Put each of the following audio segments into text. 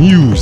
News,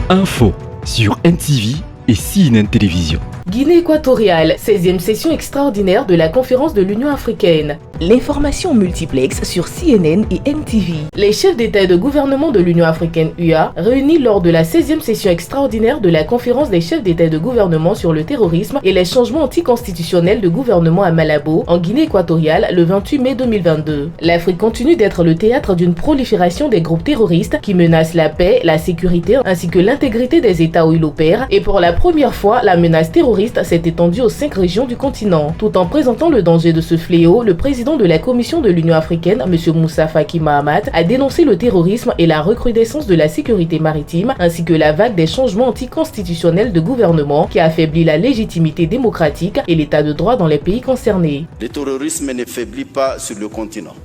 info sur NTV et CNN Télévision. Guinée équatoriale, 16e session extraordinaire de la conférence de l'Union africaine. L'information multiplex sur CNN et NTV. Les chefs d'État et de gouvernement de l'Union africaine UA réunis lors de la 16e session extraordinaire de la conférence des chefs d'État et de gouvernement sur le terrorisme et les changements anticonstitutionnels de gouvernement à Malabo, en Guinée équatoriale, le 28 mai 2022. L'Afrique continue d'être le théâtre d'une prolifération des groupes terroristes qui menacent la paix, la sécurité ainsi que l'intégrité des États où ils opèrent, et pour la première fois, la menace terroriste s'est étendue aux 5 régions du continent. Tout en présentant le danger de ce fléau, le président de la Commission de l'Union africaine, M. Moussa Faki Mahamat, a dénoncé le terrorisme et la recrudescence de la sécurité maritime, ainsi que la vague des changements anticonstitutionnels de gouvernement qui affaiblit la légitimité démocratique et l'état de droit dans les pays concernés. Le terrorisme ne faiblit pas sur le continent.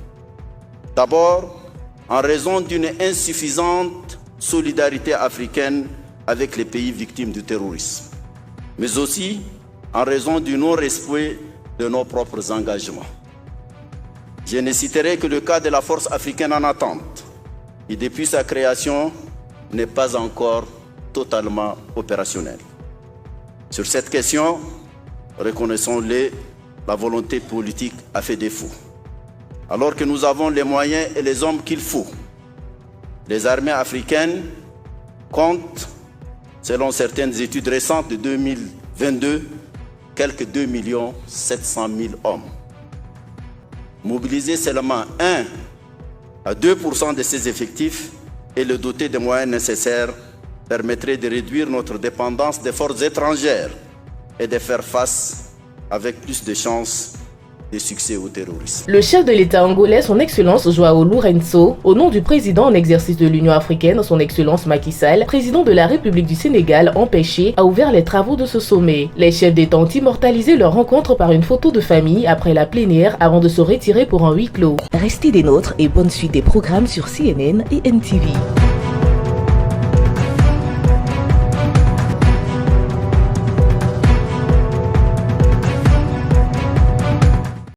D'abord, en raison d'une insuffisante solidarité africaine avec les pays victimes du terrorisme, mais aussi en raison du non-respect de nos propres engagements. Je ne citerai que le cas de la force africaine en attente, qui depuis sa création n'est pas encore totalement opérationnelle. Sur cette question, reconnaissons-le, la volonté politique a fait défaut. Alors que nous avons les moyens et les hommes qu'il faut, les armées africaines comptent, selon certaines études récentes de 2022, quelques 2 700 000 hommes. Mobiliser seulement 1 à 2% de ces effectifs et le doter des moyens nécessaires permettrait de réduire notre dépendance des forces étrangères et de faire face avec plus de chances de succès au terrorisme. Le chef de l'État angolais, son Excellence João Lourenço, au nom du président en exercice de l'Union africaine, son Excellence Macky Sall, président de la République du Sénégal, empêché, a ouvert les travaux de ce sommet. Les chefs d'État ont immortalisé leur rencontre par une photo de famille après la plénière avant de se retirer pour un huis clos. Restez des nôtres et bonne suite des programmes sur CNN et NTV.